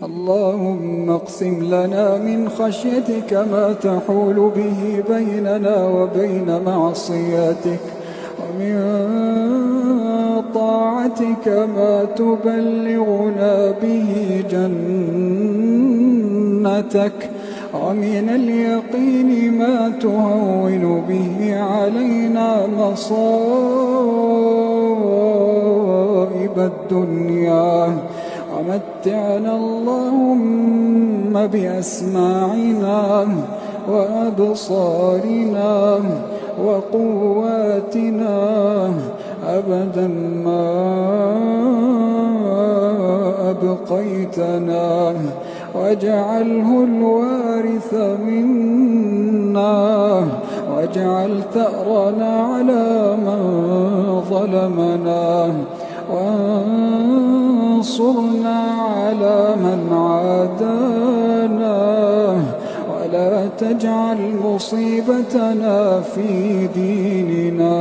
اللهم اقسم لنا من خشيتك ما تحول به بيننا وبين معصيتك، ومن طاعتك ما تبلغنا به جنتك، ومن اليقين ما تهون به علينا مصائب الدنيا، ومتعنا اللهم بأسماعنا وأبصارنا وقواتنا أبدا ما أبقيتنا، واجعله الوارث منا، واجعل ثأرنا على من ظلمنا، وانصرنا على من عادانا، ولا تجعل مصيبتنا في ديننا،